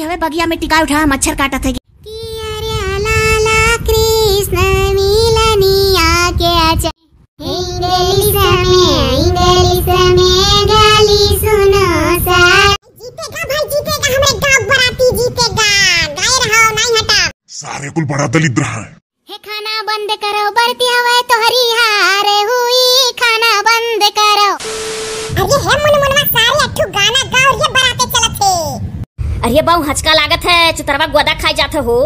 बरती हवे बगिया में टिका उठा मच्छर काटा थे कृष्ण मिलनिया के आचा इंग्लिश में गाली सुनो सा जीतेगा भाई जीतेगा हमरे गांव बराती जीतेगा गाय रहो नहीं हटा सारे कुल बड़ा दलिद्र है। हे खाना बंद करो बरती हवे तो हरी हार हुई खाना बंद करो। अरे हे मुनमुनवा सारे अठू गाना गाओ ये बराते चलत है। अरे बाऊ हचका लागत है चुतरवा गोदा खाई जाते हो।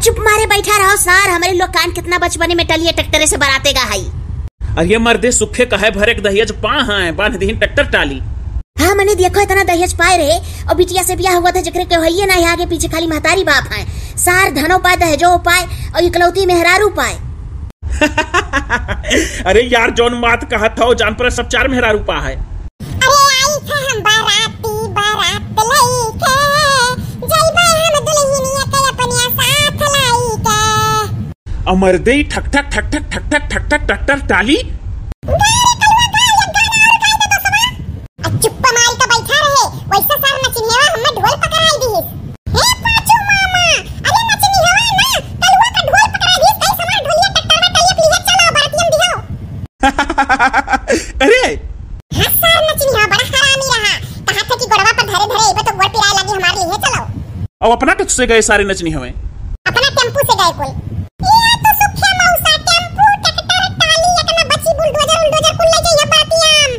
चुप मारे बैठा रहो सार हमारे लोग कान कितना बचपने में टलिए ट्रैक्टर से बराते गा हई। अरे मर्दे सुखे कहे भरे दहेज पा हैं बांध दीन ट्रैक्टर टाली। हाँ मैंने देखो इतना दहेज पाए रहे और बिटिया से ब्याह हुआ था जकरे के होइए ना आगे पीछे खाली महतारी बाप है सार धनो पाए दहेजो पाए और इकलौती मेहरारू पाए। अरे यार जौन बात कहा था जान पर सब चार मेहरारू पा है। अरे आई थे हम बाराती बारात लईके जइबे हम दुल्हनिया के अपनिया साथ लाईके। अमरदे ठक ठक ठक ठक ठक ठक ठक ठक ट्रैक्टर टाली। चुप मारी तो बैठा रहे वैसे सार नचनिया हमें ढोल पकड़ाई दी। हे पाचू मामा अरे नचनिया ना कलवा का ढोल पकड़ाई दी कई समय ढोलिया ट्रैक्टर में टलिए प्लीज चलो बरातियम दियो। अरे हां सार नचनिया बड़ा हरामी रहा कहा था कि गोड़वा पर धरे धरे इबे तो गोड़ पिराए लगी हमारे लिए चलो। अब अपना टच से गए सारे नचनी हवे अपना टेम्पू से गए कुल ये तो सुखे मौसा टेम्पू ट्रैक्टर टाली एकना बच्ची बुलडोजर उलडोजर कुल ले जाइए बरातियम।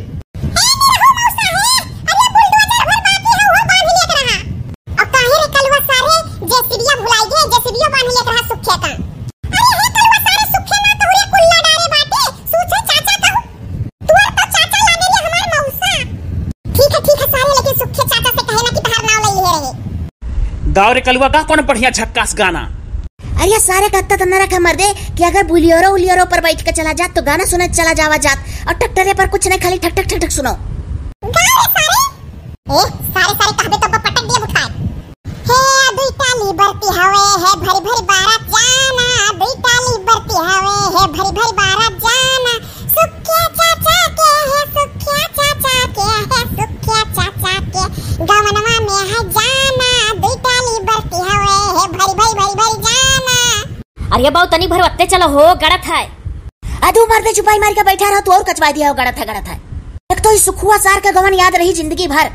गाँव रे कलवा का कौन बढ़िया झक्कास गाना। अरे सारे कहता तो न रखा मर्दे कि अगर बुलियोरो उलियोरो पर बैठ के चला जात तो गाना सुने चला जावा जात और ट्रैक्टरे पर कुछ नहीं खाली ठक ठक ठक ठक सुनो। सारे कहबे तो पटक दिए उठाए। हे दुई टाली बरती हवे है भरी भरी बारात जाना दुई टाली बरती हवे है भरी भरी बारात जाना सुखिया चाचा के है सुखिया चाचा के है सुखिया चाचा के गवनवा में है जाना दुई टाली बरती हवे है भरी भरी भरी भरी जाना। अरे बाऊ तनी भर वत्ते चलो हो गड़त है अधू मर्दे चुपाई मार के बैठा रहो तो और कचवा दिया हो गड़त है। एक तो इस सुखुआ सार का गवन याद रही जिंदगी भर।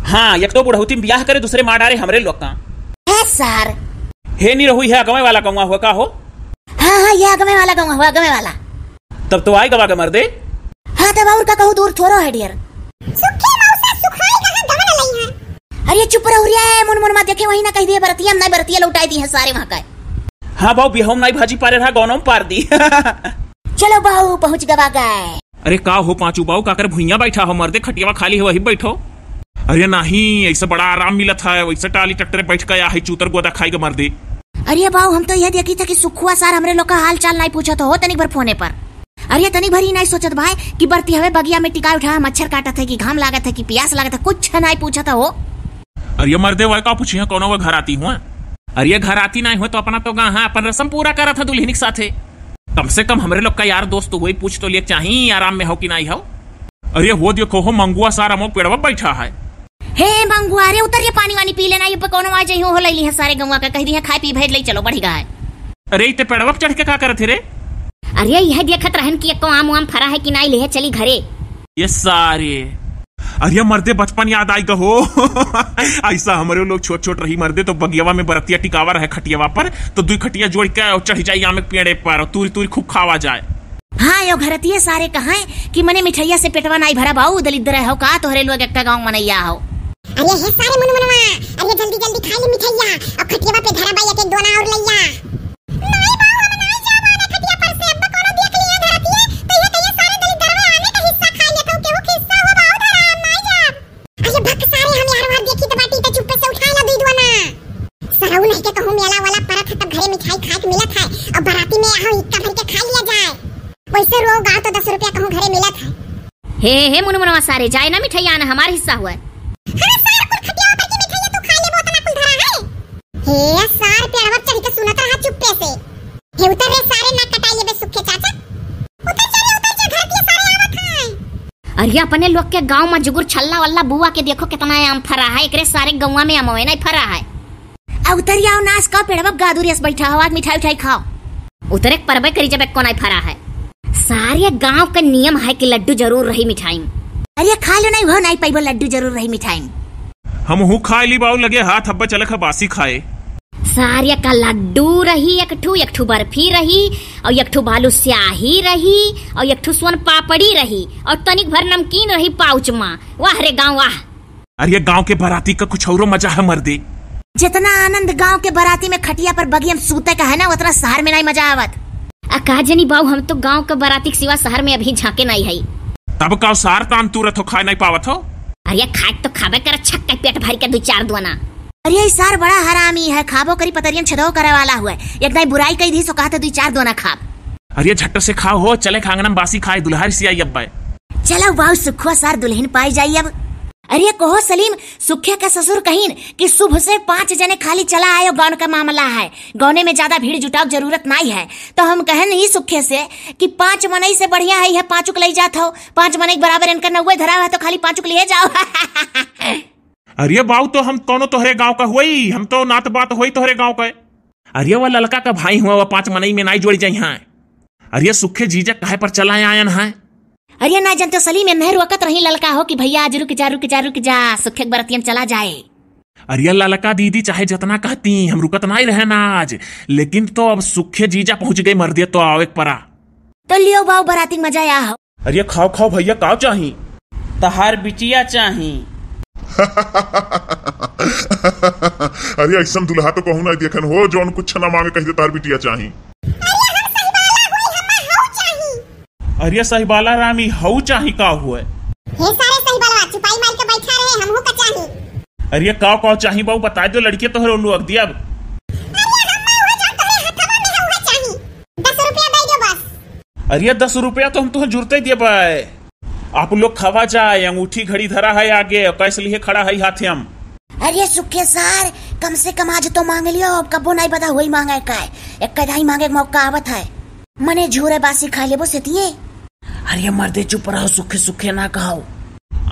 हाँ एक तो बुढ़ौती में ब्याह करे दूसरे मार डारे हमरे लोग का है सार हे नहीं रहुई है गवे वाला गवा हुआ का हो। हाँ ये गवे वाला गवा हुआ गवे वाला तब तो आई गवा के मर्दे। हाँ तब और का कहूँ दूर थोड़ो है डियर सुखी मौसा सुखाई कहां गवन लई है। अरे चुप रहो रे मुन मुन मत देखे वही ना कह दिए बरतिया नहीं बरतिया लौटाई दी है सारे वहां का। हाँ बाऊ बिहम नहीं भाजी पारे रहा गौनम पार दी। चलो बाऊ पहुंच गवा गए। अरे का हो पांचू बाऊ काकर भुइया बैठा हो मर्दे खटियावा खाली है वही बैठो। अरे नहीं ऐसा बड़ा आराम मिलत है वैसे टाली ट्रैक्टर बैठ के है चूतर गोदा खाई के मर्दे। अरे बाऊ हम तो यह देखी था कि सुखुआ सार हमरे लोग का हाल चाल नहीं पूछा तो हो तनिक भर फोने पर। अरे तनिक भर ही नहीं सोचत भाई कि बरती हवे बगिया में टिका उठा मच्छर काटा थे कि घाम लागत है कि प्यास लागत है कुछ नहीं पूछा था हो। अरे मर्दे वह का पूछिए कौन वो घर आती हुआ। अरे घर आती नहीं हो तो अपना तो हाँ अपन रस्म पूरा करा था दुल्हन के साथे कम से कम हमरे लोग का यार दोस्त हुई पूछ तो लिए चाहिए आराम में हो कि नहीं हो। अरे वो देखो हो मंगुआ सारा मोक पेड़वा बैठा है। हे मंगुआ रे उतर ये पानी वानी पी लेना ये पे कोनो आ जाई हो लईली है सारे गंवा का कह दी है खाई पी भेज ले चलो बढ़िगा है। अरे इते पेड़वा पे चढ़ के का करत रे। अरे यह देखत रहन कि एको आम वाम फरा है कि नहीं ले चली घरे ये सारे। अरे मर्दे बचपन याद आई गहो। ऐसा हमारे लोग छोट छोट रही मर्दे तो बगियावा में बरतिया टिकावा रहे खटियावा पर तो दुई खटिया जोड़ के और चढ़ जाई आम के पेड़े पर तूरी तूरी खूब खावा जाए। हाँ यो घरतिये सारे कहा कि मने मिठाइया से पेटवा नहीं भरा बाऊ दलिद्र हो का तोहरे लोग एक गाँव मनैया हो। अरे हे सारे मुनमुनवा अरे जल्दी जल्दी खा ले मिठाइया और खटियावा पे धरा बाई एक दोना और लइया। नहीं बाऊ हम नहीं जावा ना खटिया पर से अब कोनो देख लिया धरतिए तो ये कहिए सारे दलिद्रवा आने का हिस्सा खा लेता के वो किस्सा हो बाऊ धरा नहीं जा। अरे भक्त सारे हम यार वहां देखी तो बाटी तो चुप से उठा ला दुई दोना सरऊ नहीं के कहूं मेला वाला परत तब घरे मिठाई खाए के मिलत है और बराती में आओ इक्का भर के खा लिया जाए वैसे रो गाँव तो 10 रुपया कहूं घरे मिलत है। हे मुनमुनवा सारे जाए ना मिठाइया आना हमारा हिस्सा हुआ। हाँ सार कुल खटिया पर की मिठाइया तू खा ले वो तना कुल धरा है। हे सार पेड़वा चढ़ के सुनत रहा चुप्पे से। हे उतर रे सारे ना कटाइए बे सुखे चाचा उतर जा घर के सारे आवत है। अरे अपने लोग के गांव में जुगुर छल्ला वल्ला बुआ के देखो कितना आम फरा है एकरे सारे गौवा में आम नहीं फरा है। उतरिया नाच का पेड़वा गादुरियस बैठा हो, आज मिठाई उठाई खाओ। उतरे परबे करी जब एक कोनाई फरा है। सारे गांव का नियम है कि लड्डू जरूर रही मिठाई में। अरे खा लो नहीं हो नहीं पाइबो, लड्डू जरूर रही मिठाई में। हम हूँ खाए ली बाऊ लगे हाथ हब्बा चले खा बासी खाए। सारे का लड्डू रही, एक ठू बर्फी रही और एक ठू बालू स्याही रही और एक ठू सोन पापड़ी रही और तनिक भर नमकीन रही पाउच में। वाह रे गाँव वाह। अरे गांव के बाराती का कुछ और मजा है मर्दे। जितना आनंद गांव के बाराती में खटिया पर बगियम सूते का है ना, उतना शहर में नहीं मजा आवत। का जनी बाऊ, हम तो गांव के बाराती के सिवा शहर में अभी झांके नहीं है। तब का सार तान तुरत हो खाए नहीं पावत हो। अरे खाए तो खाबे कर, छक्का पेट भर के 2-4 दोना। अरे सार बड़ा हरामी है, खाबो करी पतरियन छदो करे वाला हुआ। एक दाई बुराई कही दी सो कहते 2-4 दोना खाब। अरे झट्ट से खाओ हो, चले खांगनम बासी खाए दुल्हार से आई अब्बा। चलो बाऊ सुखुआ सार दुल्हन पाई जाई अब। अरे कहो सलीम, सुखे का ससुर कहीन कि सुबह से 5 जने खाली चला आयो, गाँव का मामला है, गाँव में ज्यादा भीड़ जुटाव जरूरत नहीं है। तो हम कहे नहीं सुखे से कि 5 मनई से बढ़िया है 5 ले जात हो, 5 मनई बराबर इनका 90 धरा है तो खाली 5 ले जाओ। अरे बाऊ तो हम कौनो तोहरे गांव का हुई, हम तो नात बात हुई तोहरे गांव का। अरे वो ललका का भाई हुआ, वो 5 मनई में नहीं जोड़ी जाई है। अरे सुखे जीजा कहे पर चला आयन है। अरे ना जनते सलीम में नहीं रोकत रही ललका हो कि भैया आज रुक जा सुखे बरतियन चला जाए। अरे ललका दीदी चाहे जितना कहती हम रुकत नहीं रहे ना आज, लेकिन तो अब सुखे जीजा पहुंच गई मर्दे तो आओ एक परा। तो लियो बाऊ बराती मजा आ हो। अरे खाओ खाओ भैया, काव चाही? तहार बिटिया चाही। अरे ऐसा दुल्हा तो कहूँ ना देखन हो जौन कुछ ना मांगे कह दे तार बिटिया चाही। अरे सहीबाला रामी हऊ चाही का हुए? हे सारे सहीबाला चुपाई मार के बैठा रहे, हमहू का चाही। अरे काव काव चाही बाऊ बता दो, लड़के तो हरो लोग दिया। 10 रुपया दे दो बस। अरे 10 रुपया तो हम तो जुड़ते दिए भाई। आप लोग खवा जाए, अंगूठी घड़ी धरा है आगे, कैसे लिए खड़ा है हाथे हम। अरे सुखे सार कम से कम आज तो मांग लियो, अब कबो नहीं बता हुई मांगे का एक कदाई मांगे मौका आवत है। मने झूरे बासी खा लेबो सेतिए। अरे मर्दे चुप रहो, सुखे सुखे ना कहो।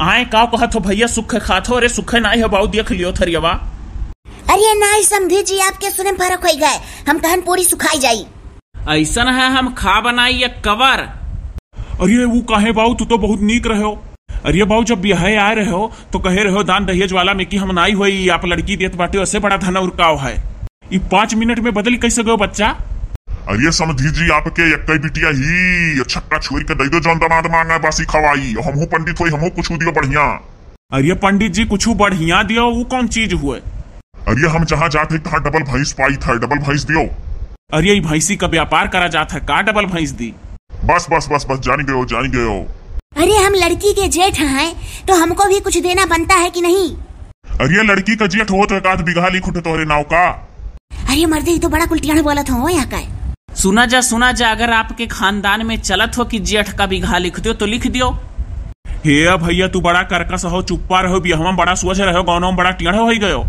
आए काव कहत हो भैया सुखे खात हो? अरे सुखे नहीं है बाऊ, देख लियो थरियवा। अरे नहीं समझी जी, आपके सुने फर्क हो गए, हम कहन पूरी सुखाई जाई। ऐसा है हम खा बनाई एक कवर। अरे वो कहे बाऊ, तू तो बहुत नीक रहे हो। अरे बाऊ जब ब्याह आ रहे हो तो कहे रहे हो दान दहेज वाला में कि हम नाई हुई, आप लड़की देत बाटे, उससे बड़ा धन और काव है। ये 5 मिनट में बदल कैसे गयो बच्चा? अरे समझी जी आपके एक बिटिया ही छक्का छोड़ के दे दो जौन दामाद मांगा बासी खवाई। हमहू पंडित हुई, हमहू कुछ दियो बढ़िया। अरे पंडित जी कुछ बढ़िया दियो, वो कौन चीज हुए? अरे हम जहाँ जाते तहाँ डबल भैंस पाई था, डबल भैंस दियो। अरे भैंसी का व्यापार करा जाता है, का डबल भैंस दी? बस बस बस बस जानी गयो। अरे हम लड़की के जेठ हैं तो हमको भी कुछ देना बनता है कि नहीं? अरे लड़की का जेठ हो तो 1 बीघा लिख उठे तोहरे नाव का। अरे मर्दे तो बड़ा कुलटियाण बोलत हो यहाँ का। सुना जा, अगर आपके खानदान में चलत हो कि जेठ का बीघा लिख दो तो लिख दियो। हे भैया तू बड़ा करकस हो, चुप्पा रहो, बिहवा बड़ा सोच रहे, गाँव में बड़ा टेढ़ हो गयो।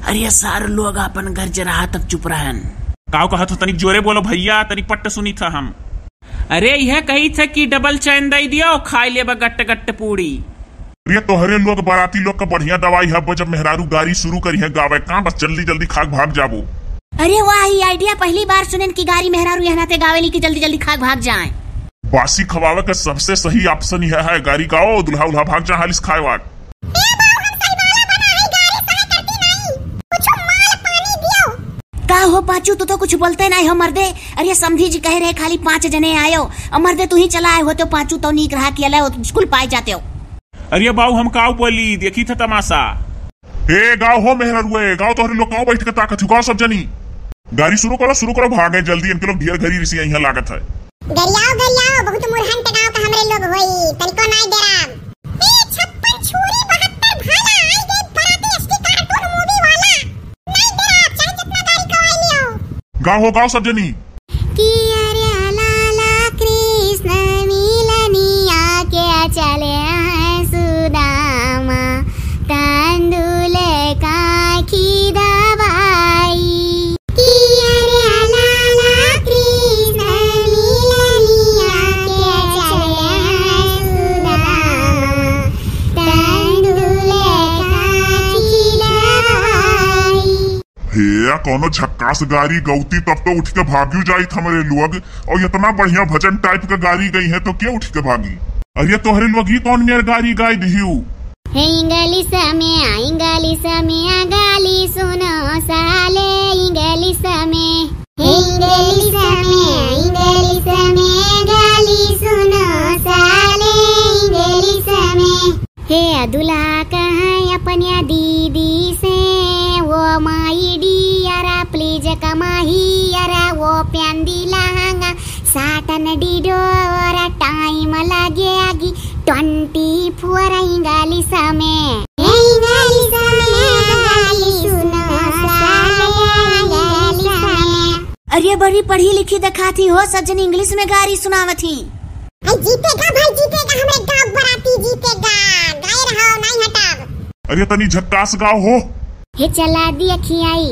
अरे सारे लोग अपन घर ज रहा तब चुप रहन। काव कहत हो? तनिक जोरे बोलो भैया, तनिक पट्ट सुनी था हम। अरे यह कही थे कि डबल चैन दे दियो, खाई ले गट्ट गट्ट पूरी। अरे तोहरे लोग बाराती लोग का बढ़िया दवाई है, जब मेहरारू गाड़ी शुरू करी है गावे का, बस जल्दी खाक भाग जाबो। अरे वाह, ये आइडिया पहली बार सुनन की गाड़ी मेहरारू यहाँ ते गावेली की जल्दी खाक भाग जाए। बासी खवावे का सबसे सही ऑप्शन यह है, गाड़ी गाओ दुल्हा उल्हा भाग जा हालिस खाए वाट। का हो पाचू, तू तो कुछ बोलते नहीं हो मर्दे। अरे समझी जी कह रहे खाली 5 जने आयो, और मर्दे तू ही चला आए हो तो पाचू तो नीक रहा कि स्कूल पाए जाते हो। अरे बाऊ हम काव बोली, देखी था तमाशा। ए गाँव हो मेहरारू, गाँव तोहरे लोग गाँव बैठ के ताकत गाँव सब जनी। गाड़ी शुरू करो भागे जल्दी, इनके लोग ढेर घरी रिसी यहाँ लागत है। गरियाओ बहुत मुरहन के गांव का हमरे लोग होई, तनिको नहीं डेराब। ए 56 छुरी 72 भाला आई गई बराती एसटी कार्टून मूवी वाला। नहीं डेराब, चाहे जितना गाड़ी कवाई लियो। गाँव सब जनी। कि अरे लाला कृष्ण मिलनिया के चले सुदामा, तांदुल का खिदवाई। हे कोनो झक्कास गाड़ी गौती तब तो उठ के भाग्यू जाई हमारे लोग, और इतना बढ़िया भजन टाइप का गाड़ी गई है तो क्या उठ के भागी। अरे तोहरे लोग ही कौन मेरे गाड़ी गाय दिहियो। इंग्लिश में गाली सुनो साले, इंग्लिश में गाली सुनो साले, इंग्लिश में। हे दुल्हा कहाँ अपने दीदी से, वो माई डियरा प्लीज कमाहियरा, वो प्यांदी लहंगा साटन डिडोरा, टाइम लगे आगी 24 इंग्लिश में। अरे बड़ी पढ़ी लिखी दिखाती हो, सज्जन इंग्लिश में गाड़ी सुनावती। जीतेगा भाई जीतेगा, हमें गाँव बराती जीतेगा, गाय रहो नहीं हटाओ। अरे तनी झक्कास गाओ हो। हे चला दिया खियाई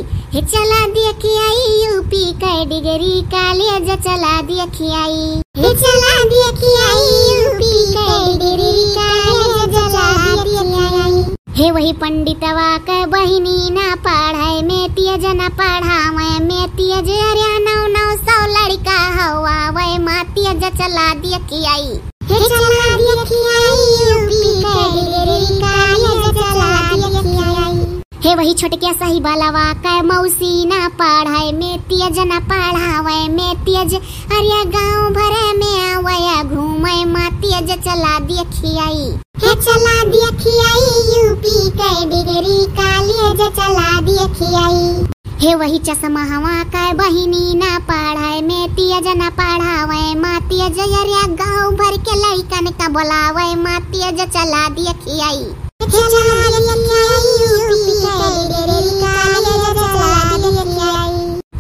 यूपी का डिग्री कॉलेज चला दिया खियाई, हे चला दिया खियाई यूपी का डिग्री कॉलेज चला दिया खियाई। हे वही पंडितवा का बहिनी ना पढ़ाए में तेज न पढ़ावे में तेज, अरे 900 लड़का हवा वे माती चला दिया खियाई, हे चला दिया खियाई यूपी का डिग्री कॉलेज चला दिया खियाई। हे वही छोटकिया सही बालावा का मौसी ना पढ़ाए में तेज न पढ़ावे में तेज, अरे गाँव भरे में आवे घूमे माँ तेज चला दिया खियाई, हे चला दिया खियाई यूपी का डिग्री कॉलेज चला दिया खियाई। हे वही चश्मा हवा का बहिनी ना पढ़ाए में तेज न पढ़ावे माँ तेज, अरे गाँव भर के लड़कन का बोलावे माँ तेज चला दिया खियाई,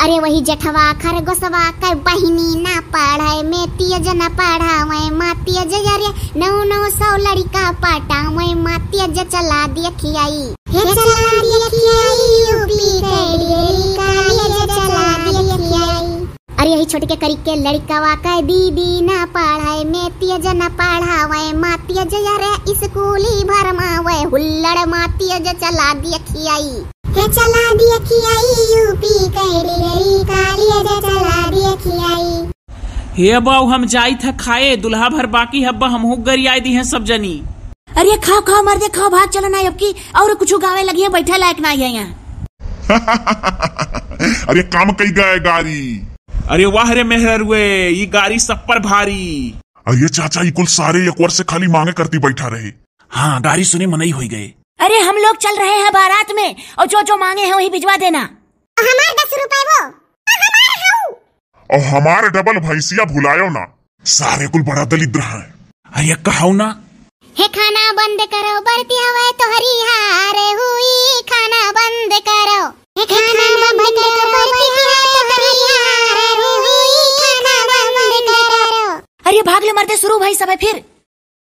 अरे वही जठवा खरगोशवा का बहिनी ना पढ़ाए में तेज न पढ़ावे माँ तेज, अरे 900 लड़का पटावे माँ तेज चला दिया खियाई, हे चला दिया खियाई यूपी का डिग्री कॉलेज चला दिया खियाई। अरे यही छोटे के करी के लड़कावा का दीदी ना पढ़ाए में तेज न पढ़ावे माँ तेज, अरे स्कूली भरमावे हुल्लड़ माँ तेज चला दिया खियाई, हे चला दिया खियाई यूपी का डिग्री कॉलेज चला दिया खियाई। हे बाऊ हम जाई था खाए, दुल्हा भर बाकी हब्बा हमहू गरियाई दी है सब जनी। अरे खाओ खाओ मर्दे खाओ, भाग चलो ना अब की, और कुछ गावे लगी है, बैठा लायक ना है यहाँ। अरे काम कई गए गाड़ी। अरे वाह रे मेहरुए, ये गाड़ी सब पर भारी। अरे चाचा ये कुल सारे एक वर्ष से खाली मांगे करती बैठा रहे। हाँ गाड़ी सुने मनई हो गए। अरे हम लोग चल रहे हैं बारात में, और जो मांगे हैं वही भिजवा देना। हमारे 10 रुपए वो और हमारे डबल भैंसिया भुलायो ना, सारे कुल बड़ा दलिद्र है। अरे कहो ना, हे खाना बंद करो बढ़ती हवा तो हरी हार हुई, खाना बंद करो, हे खाना बंद करो बढ़ती हवा तो हरी हार हुई, खाना बंद करो। अरे भाग ले मर्दे, शुरू भाई सब है फिर।